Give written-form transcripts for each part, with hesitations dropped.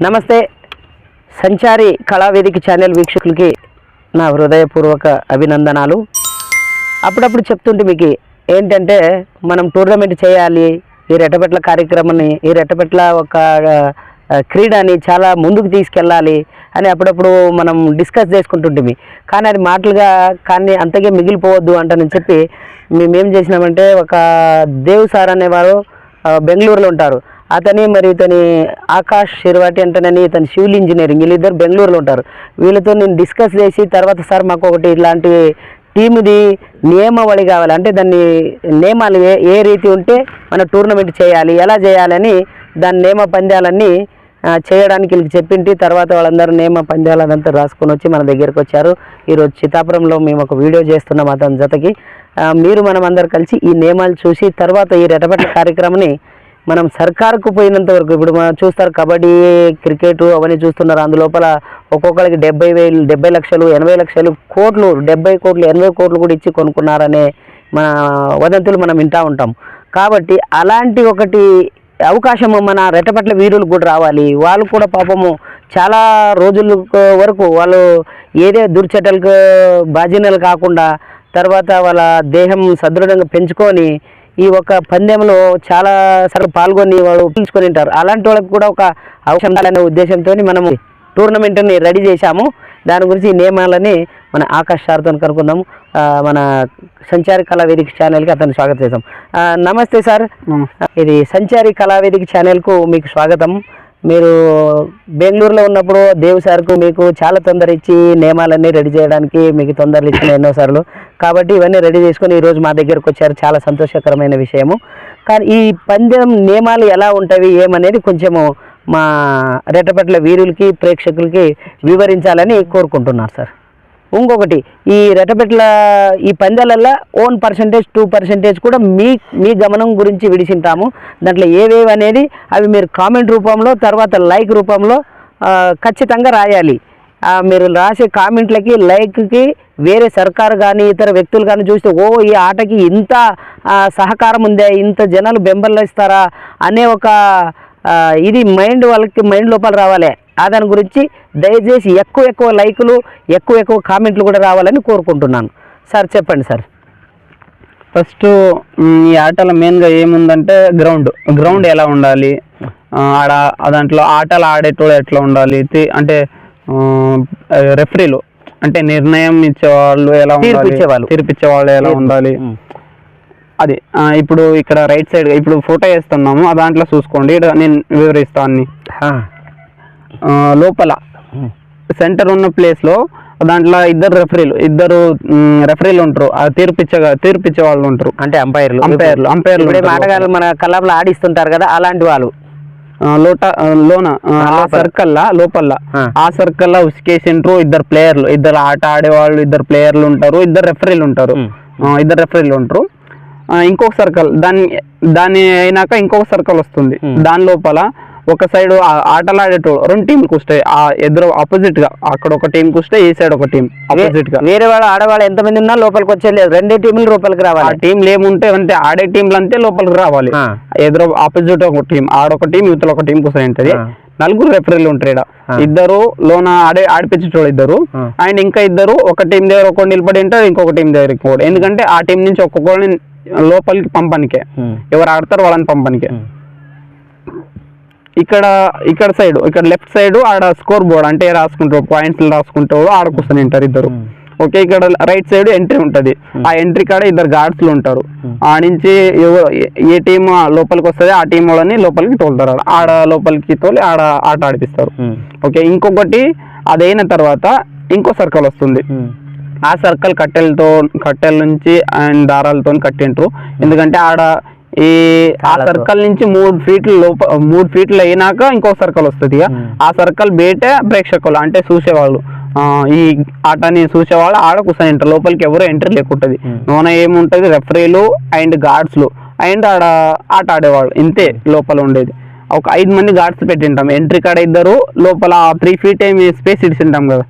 నమస్తే సంచారి కళావేదిక ఛానల్ వీక్షకులకి నా హృదయపూర్వక అభినందనాలు. అప్పుడప్పుడు చెప్తుంటే మీకు ఏంటంటే మనం టోర్నమెంట్ చేయాలి, ఈ రెట్టపెట్ల కార్యక్రమాన్ని, ఈ రెట్టపెట్ల ఒక క్రీడని చాలా ముందుకు తీసుకెళ్ళాలి అని అప్పుడప్పుడు మనం డిస్కస్ చేసుకుంటుంటిమి. కానీ అది మాటలుగా కానీ అంతగా మిగిలిపోవద్దు అంటని చెప్పి మేమేం చేసినామంటే, ఒక దేవ్ సార్ అనేవారు బెంగళూరులో ఉంటారు. అతని మరి ఇతని ఆకాష్ శిర్వాటి అంటేనని ఇతని సివిల్ ఇంజనీరింగ్, వీళ్ళిద్దరు బెంగళూరులో ఉంటారు. వీళ్ళతో నేను డిస్కస్ చేసి తర్వాత సార్ మాకు ఒకటి ఇట్లాంటి టీముది నియమావళి కావాలి, అంటే దాన్ని నియమాలు ఏ రీతి ఉంటే మన టోర్నమెంట్ చేయాలి, ఎలా చేయాలని దాని నియమ పంద్యాలన్నీ చేయడానికి వీళ్ళకి చెప్పింటి. తర్వాత వాళ్ళందరూ నియమ పంద్యాలనంతా రాసుకొని వచ్చి మన దగ్గరికి వచ్చారు. ఈరోజు చిత్తాపురంలో మేము ఒక వీడియో చేస్తున్నాం అతని జతకి. మీరు మనం అందరు కలిసి ఈ నియమాలు చూసి తర్వాత ఈ రెట్టపెట్ల కార్యక్రమాన్ని మనం సర్కారుకు పోయినంత వరకు, ఇప్పుడు మనం చూస్తారు కబడ్డీ, క్రికెట్ అవన్నీ చూస్తున్నారు. అందులోపల ఒక్కొక్కరికి 70 లక్షలు 80 లక్షలు కోట్లు, 70 కోట్లు 80 కోట్లు కూడా ఇచ్చి కొనుక్కున్నారనే మన వదంతులు మనం వింటూ ఉంటాం. కాబట్టి అలాంటి ఒకటి అవకాశము మన రెట్టపెట్ల వీరులకు కూడా రావాలి. వాళ్ళు కూడా పాపము చాలా రోజుల వరకు వాళ్ళు ఏదే దుర్చటలకు బాధ్యతలు కాకుండా తర్వాత వాళ్ళ దేహం సదృఢంగా పెంచుకొని ఈ ఒక పందెంలో చాలా సార్లు పాల్గొని వాళ్ళు పిలుచుకొని ఉంటారు. అలాంటి వాళ్ళకి కూడా ఒక అవకాశం అనే ఉద్దేశంతో మనము టోర్నమెంట్ని రెడీ చేశాము. దాని గురించి ఈ నియమాలని మన ఆకాష్ సార్తో కనుక్కుందాము. మన సంచారి కళావేదిక ఛానల్కి అతను స్వాగతం చేద్దాం. నమస్తే సార్, ఇది సంచారి కళావేదిక ఛానల్కు మీకు స్వాగతం. మీరు బెంగళూరులో ఉన్నప్పుడు దేవ్ సార్కు మీకు చాలా తొందర ఇచ్చి నియమాలన్నీ రెడీ చేయడానికి మీకు తొందరలు ఇచ్చిన ఎన్నోసార్లు. కాబట్టి ఇవన్నీ రెడీ చేసుకొని ఈరోజు మా దగ్గరకు వచ్చారు, చాలా సంతోషకరమైన విషయము. కానీ ఈ పందెం నియమాలు ఎలా ఉంటాయి ఏమనేది కొంచెము మా రెట్టపెట్ల వీరులకి ప్రేక్షకులకి వివరించాలని కోరుకుంటున్నారు సార్. ఇంకొకటి, ఈ రెట్టపెట్ల ఈ పందాలల్లో 1% 2% కూడా మీ గమనం గురించి విడిచింటాము. దాంట్లో ఏవేవి అనేది అవి మీరు కామెంట్ రూపంలో తర్వాత లైక్ రూపంలో ఖచ్చితంగా రాయాలి. మీరు రాసే కామెంట్లకి లైక్కి వేరే సర్కారు కానీ ఇతర వ్యక్తులు కానీ చూస్తే ఈ ఆటకి ఇంత సహకారం ఉందే, ఇంత జనాలు బెంబలిస్తారా అనే ఒక ఇది వాళ్ళకి మైండ్ లోపల రావాలి. దాని గురించి దయచేసి ఎక్కువ లైకులు ఎక్కువ కామెంట్లు కూడా రావాలని కోరుకుంటున్నాను. సార్ చెప్పండి సార్. ఫస్ట్ ఈ ఆటల మెయిన్గా ఏముందంటే గ్రౌండ్ ఎలా ఉండాలి, దాంట్లో ఆటలు ఆడేటోళ్ళు ఎట్లా ఉండాలి, అంటే రెఫరీలు అంటే నిర్ణయం ఇచ్చేవాళ్ళు ఎలా ఉండాలి, తీర్పిచ్చేవాళ్ళు ఎలా ఉండాలి, అది ఇప్పుడు ఇక్కడ రైట్ సైడ్ ఇప్పుడు ఫోటో వేస్తున్నాము, దాంట్లో చూసుకోండి. నేను వివరిస్తాను. లోపల సెంటర్ ఉన్న ప్లేస్లో దాంట్లో ఇద్దరు రెఫరీలు ఉంటారు, తీర్పిచ్చే వాళ్ళు ఉంటారు, అంటే అంపైర్లు ఆటగాళ్ళు మన కళ్ళంలో ఆడిస్తుంటారు కదా, అలాంటి వాళ్ళు లోన లోపల ఆ సర్కిల్ ఉసికేసింటారు. ఇద్దరు ఆట ఆడేవాళ్ళు, ఇద్దరు ప్లేయర్లు ఉంటారు, ఇద్దరు రెఫరీలు ఉంటారు. ఇంకొక సర్కిల్ దాని అయినాక ఇంకొక సర్కిల్ వస్తుంది. దాని లోపల ఒక సైడ్ ఆటలాడేటోడు 2 టీంలకు వస్తాయి, ఎదురు ఆపోజిట్ గా అక్కడ ఒక టీం వస్తే ఈ సైడ్ ఒక టీం ఆపోజిట్ గా. వేరే వాళ్ళు ఆడవాళ్ళు ఎంతమంది ఉన్నా లోపలికి వచ్చేది 2 టీంలు లోపలికి రావాలి. ఆ టీంలు ఏముంటే అంటే ఆడే టీంలు అంతే లోపలికి రావాలి. ఎదురు ఆపోజిట్ ఒక టీం, ఆడొక టీం యువతల ఒక టీం కోసం ఉంటుంది. 4 రెఫరీలు ఉంటారు ఇక్కడ, ఇద్దరు లోన ఆడిపించేటోళ్ళు ఇద్దరు, అండ్ ఇంకా ఇద్దరు ఒక టీం దగ్గర ఒక నిలబడి ఉంటారు, ఇంకొక టీం దగ్గరికి పోవడం. ఎందుకంటే ఆ టీం నుంచి ఒక్కొక్కరిని లోపలికి పంపనికే, ఎవరు ఆడతారు వాళ్ళని పంపనికే. ఇక్కడ సైడ్ ఇక్కడ లెఫ్ట్ సైడ్ ఆడ స్కోర్ బోర్డ్ అంటే రాసుకుంటారు, పాయింట్స్ రాసుకుంటారు, ఆడకొస్తూనే ఉంటారు ఇద్దరు. ఓకే, ఇక్కడ రైట్ సైడ్ ఎంట్రీ ఉంటుంది. ఆ ఎంట్రీ కాడ ఇద్దరు గార్డ్స్లు ఉంటారు. ఆ నుంచి ఏ టీం లోపలికి వస్తుంది ఆ టీం వాళ్ళని లోపలికి తోలుతారు, ఆడ లోపలికి తోలి ఆట ఆడిపిస్తారు. ఓకే, ఇంకొకటి అదైన తర్వాత ఇంకో సర్కిల్ వస్తుంది. ఆ సర్కిల్ కట్టెల నుంచి అండ్ దారాలతో కట్టింటారు. ఎందుకంటే ఆ సర్కిల్ నుంచి 3 ఫీట్లు అయినాక ఇంకో సర్కిల్ వస్తుంది. ఆ సర్కిల్ బయట ప్రేక్షకులు అంటే చూసేవాళ్ళు, ఈ ఆటని చూసేవాళ్ళు ఆడ కూర్చొని లోపలికి ఎవరు ఎంట్రీ లేకుంటది. నూనె ఏముంటది, రెఫరీలు అండ్ గార్డ్స్లు అండ్ ఆట ఆడేవాళ్ళు ఇంతే లోపల ఉండేది. ఒక 5 మంది గార్డ్స్ పెట్టింటాం. ఎంట్రీ కాడ ఇద్దరు, లోపల 3 ఫీట్ ఏమి స్పేస్ ఇడిసింటాం కదా,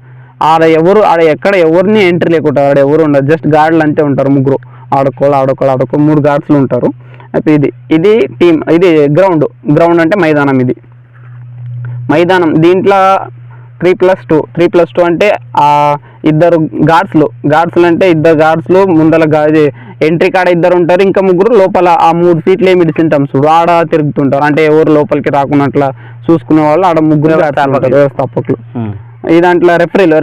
ఎక్కడ ఎవరిని ఎంట్రీ లేకుండా ఎవరు ఉండదు, జస్ట్ గార్డులు అంతే ఉంటారు. 3 ఆడుకోవాలి 3 గార్డ్స్లు ఉంటారు. ఇది టీం, ఇది గ్రౌండ్ అంటే మైదానం. ఇది మైదానం దీంట్లో 3+2 3+2 అంటే ఇద్దరు గార్డ్స్లు అంటే ఇద్దరు గార్డ్స్లు ముందల ఎంట్రీ కాడ ఇద్దరు ఉంటారు, ఇంకా ముగ్గురు లోపల ఆ 3 ఫీట్లు ఏమి ఇడిచింటాం చూడు ఆడ తిరుగుతుంటారు, అంటే ఎవరు లోపలికి రాకుండా అట్లా చూసుకునే వాళ్ళు ఆడ ముగ్గురు వ్యవస్థాపకులు. ఈ దాంట్లో రెఫరీలు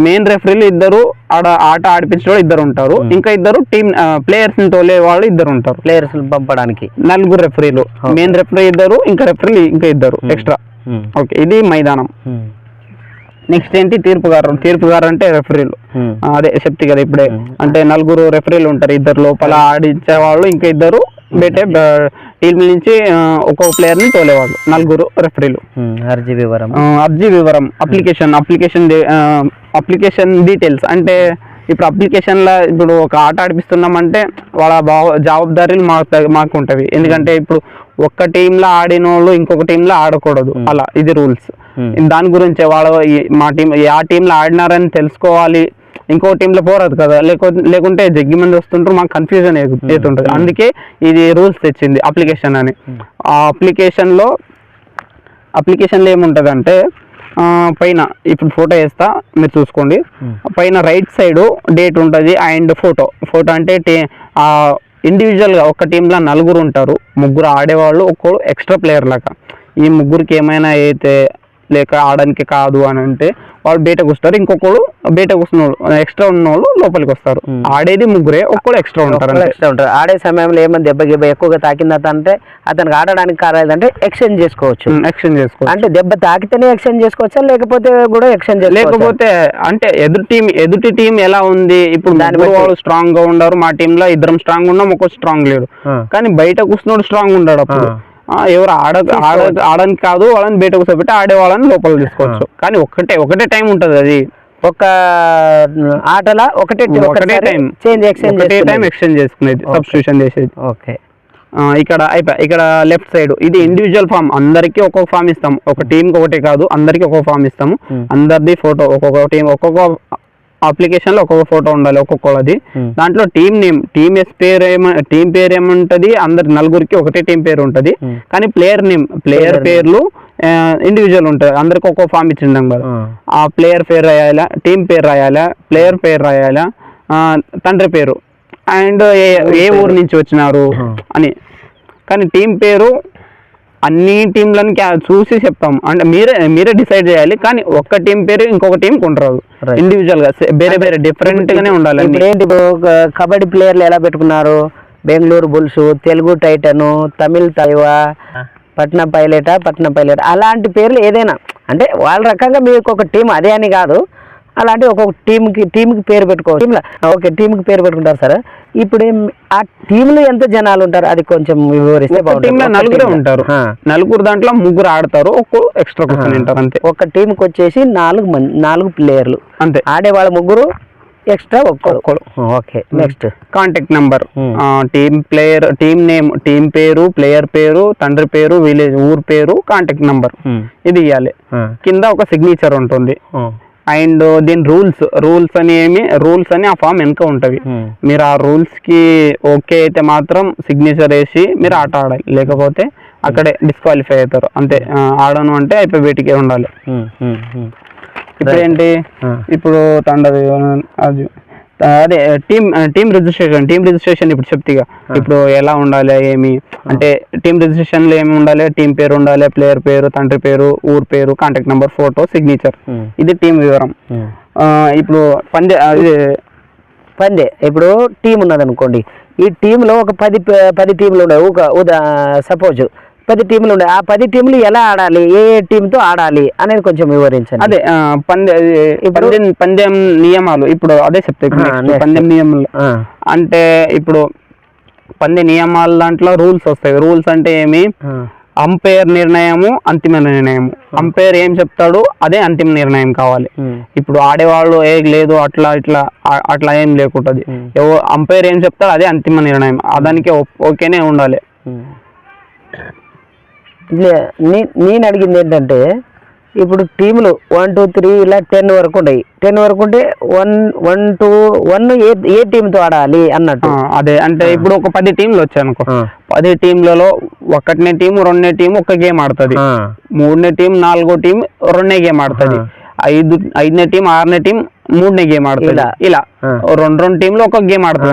మెయిన్ రెఫరీలు ఇద్దరు, ఆట ఆడిపించే వాళ్ళు ఇద్దరు ఉంటారు, ఇంకా ఇద్దరు టీమ్ ప్లేయర్స్ ని తోలే వాళ్ళు ఇద్దరు ఉంటారు. ప్లేయర్స్ పంపడానికి 4 రెఫరీలు, మెయిన్ రెఫరీ ఇద్దరు, ఇంకా రెఫరీలు ఇంకా ఇద్దరు ఎక్స్ట్రా. ఓకే, ఇది మైదానం. నెక్స్ట్ ఏంటి తీర్పుగారు అంటే రెఫరీలు. అదే చెప్తే కదా ఇప్పుడే, అంటే 4 రెఫరీలు ఉంటారు, ఇద్దరు లోపల ఆడించే వాళ్ళు, ఇంకా ఇద్దరు బయట టీం నుంచి ఒక్కొక్క ప్లేయర్ ని తోలేవాళ్ళు, 4 రెఫరీలు. అర్జీ వివరం అప్లికేషన్ డీటెయిల్స్ అంటే ఇప్పుడు అప్లికేషన్లో ఇప్పుడు ఒక ఆట ఆడిపిస్తున్నామంటే వాళ్ళ జవాబుదారీలు మాకు ఉంటవి, ఎందుకంటే ఇప్పుడు ఒక్క టీంలో ఆడిన వాళ్ళు ఇంకొక టీంలో ఆడకూడదు, అలా ఇది రూల్స్. దాని గురించి మా టీం ఆ టీంలో ఆడినారని తెలుసుకోవాలి, ఇంకో టీంలో పోరాదు కదా, లేకుంటే జగ్గి మంది వస్తుంటారు, మాకు కన్ఫ్యూజన్ అవుతుంటుంది. అందుకే ఇది రూల్స్ తెచ్చింది అప్లికేషన్ అని. ఆ అప్లికేషన్లో ఏముంటుంది అంటే పైన ఇప్పుడు ఫోటో వేస్తా మీరు చూసుకోండి, పైన రైట్ సైడ్ డేట్ ఉంటుంది అండ్ ఫోటో అంటే ఇండివిజువల్గా ఒక టీంలో 4 ఉంటారు, 3 ఆడేవాళ్ళు, ఒక్కరు ఎక్స్ట్రా ప్లేయర్ లాగా. ఈ ముగ్గురికి ఏమైనా అయితే లేక ఆడడానికి కాదు అని అంటే వాళ్ళు బయటకు వస్తారు, ఇంకొకరు బయటకు వస్తున్నారు, ఎక్స్ట్రా ఉన్నోళ్ళు లోపలికి వస్తారు. ఆడేది 3, ఒక్కరు ఎక్స్ట్రా ఉంటారు. ఆడే సమయంలో ఏమైనా దెబ్బ ఎక్కువగా తాకిందట అంటే అతనికి ఆడడానికి కాలేదంటే ఎక్స్చేంజ్ చేసుకోవచ్చు. అంటే దెబ్బ తాకితేనే ఎక్స్చేంజ్ చేసుకోవచ్చా, లేకపోతే కూడా ఎక్స్చేంజ్ లేకపోతే అంటే ఎదుటి టీం ఎలా ఉంది, ఇప్పుడు వాళ్ళు స్ట్రాంగ్ గా ఉండరు, మా టీంలో ఇద్దరం స్ట్రాంగ్ ఉన్నాం, ఒక్కొక్క స్ట్రాంగ్ లేడు, కానీ బయట కూర్చున్నాడు స్ట్రాంగ్ ఉన్నాడు, అప్పుడు ఎవరు ఆడడానికి కాదు వాళ్ళని బయట కూర్చోబెట్టి ఆడే వాళ్ళని లోపల తీసుకోవచ్చు. కానీ ఒకటే టైం ఉంటది, అది ఒక ఆటలా ఒకటే టైం ఎక్స్చేంజ్ చేసుకునేది, సబ్స్టిట్యూషన్ చేసేది. ఓకే, ఇక్కడ లెఫ్ట్ సైడ్ ఇది ఇండివిజువల్ ఫామ్, అందరికి ఒక్కొక్క ఫామ్ ఇస్తాం, ఒక టీం ఒకటే కాదు అందరికి ఒక్కొక్క ఫామ్ ఇస్తాము, అందరిది ఫోటో ఒక్కొక్క టీం ఒక్కొక్క అప్లికేషన్ లో ఒక్కొక్క ఫోటో ఉండాలి ఒక్కొక్కది. దాంట్లో టీం నేమ్ టీం పేరు ఏముంటది, అందరి 4కి ఒకటే టీం పేరు ఉంటది, కానీ ప్లేయర్ పేర్లు ఇండివిజువల్ ఉంటుంది, అందరికి ఒక్కొక్క ఫామ్ ఇచ్చిందాం కదా, ఆ ప్లేయర్ పేరు రాయాలా, టీం పేరు రాయాలా, ప్లేయర్ పేరు రాయాలా, తండ్రి పేరు అండ్ ఏ ఊరు నుంచి వచ్చినారు అని. కానీ టీం పేరు అన్ని టీంలను చూసి చెప్తాం, అంటే మీరే డిసైడ్ చేయాలి, కానీ ఒక్క టీం పేరు ఇంకొక టీం ఉండరాదు, ఇండివిజువల్ గా వేరే డిఫరెంట్ గానే ఉండాలి. ఏంటి కబడ్డీ ప్లేయర్లు ఎలా పెట్టుకున్నారు, బెంగళూరు బుల్స్, తెలుగు టైటన్, తమిళ్ తైవా, పట్నం పైలట్ అలాంటి పేర్లు ఏదైనా అంటే వాళ్ళ రకంగా మీకు ఒక టీం అదే అని కాదు, అలాంటి ఒక్కొక్క టీంకి పేరు పెట్టుకోవచ్చు. ఓకే, టీంకి పేరు పెట్టుకుంటారు సార్. ఇప్పుడు ఆ టీంలో ఎంత జనాలు ఉంటారు అది కొంచెం వివరిస్తే బాగుంటుంది. 4 ఉంటారు, 4 దాంట్లో 3 ఆడతారు, ఒక్కరు ఎక్స్ట్రా కూర్చొని అంతే. ఒక టీంకి వచ్చేసి 4 ప్లేయర్లు అంతే, ఆడేవాళ్ళ 3 ఎక్స్ట్రా ఒక్కరు. Okay, next contact number, team name, team పేరు, ప్లేయర్ పేరు, తండ్రి పేరు, విలేజ్ ఊరు పేరు, కాంటాక్ట్ నెంబర్ ఇది ఇవ్వాలి. కింద ఒక సిగ్నేచర్ ఉంటుంది అండ్ దీని రూల్స్ అని ఆ ఫామ్ వెనక ఉంటవి. మీరు ఆ రూల్స్ కి ఓకే అయితే మాత్రం సిగ్నేచర్ వేసి మీరు ఆట ఆడాలి, లేకపోతే అక్కడే డిస్క్వాలిఫై అవుతారు అంతే. ఆడను అంటే అయిపోయి బయటికి ఉండాలి. ఇప్పుడు ఏంటి, ఇప్పుడు అదే టీమ్ రిజిస్ట్రేషన్ ఇప్పుడు చెప్తీగా, ఇప్పుడు ఎలా ఉండాలి ఏమి అంటే టీమ్ రిజిస్ట్రేషన్ లో ఏమి ఉండాలి, టీం పేరు ఉండాలి, ప్లేయర్ పేరు, తండ్రి పేరు, ఊరు పేరు, కాంటాక్ట్ నెంబర్, ఫోటో, సిగ్నేచర్, ఇది టీం వివరం. ఇప్పుడు పందే ఇప్పుడు టీం ఉన్నది అనుకోండి, ఈ టీంలో ఒక 10 టీంలు ఉన్నాయి, సపోజ్ 10 టీంలు ఉన్నాయి, ఆ 10 టీంలు ఎలా ఆడాలి, ఏ టీంతో ఆడాలి అనేది కొంచెం వివరించండి. అదే పందెం నియమాలు, ఇప్పుడు అదే చెప్తాయి పందెం నియమాలు అంటే ఇప్పుడు పందెం నియమాల దాంట్లో రూల్స్ వస్తాయి. రూల్స్ అంటే ఏమి, అంపైర్ నిర్ణయము అంతిమ నిర్ణయము, అంపైర్ ఏం చెప్తాడు అదే అంతిమ నిర్ణయం కావాలి. ఇప్పుడు ఆడేవాళ్ళు లేదు అట్లా ఏం లేకుంటది, అంపైర్ ఏం చెప్తాడు అదే అంతిమ నిర్ణయం, దానికి ఓకేనే ఉండాలి. నేను అడిగింది ఏంటంటే ఇప్పుడు టీములు 1 2 3 ఇలా 10 వరకు ఉన్నాయి. 10 వరకు ఉంటే 1 2 1 ఏ టీంతో ఆడాలి అన్నట్టు. అదే అంటే ఇప్పుడు ఒక 10 టీంలు వచ్చాయి అనుకో, 10 టీంలలో ఒకటినే టీం, రెండనే టీం ఒక గేమ్ ఆడుతుంది, మూడనే టీం, నాలుగో టీం రెండే గేమ్ ఆడుతుంది, ఐదనే టీం, ఆరనే టీం మూడనే గేమ్ ఆడుతుంది. ఇలా రెండు టీంలు ఒక గేమ్ ఆడుతుంది.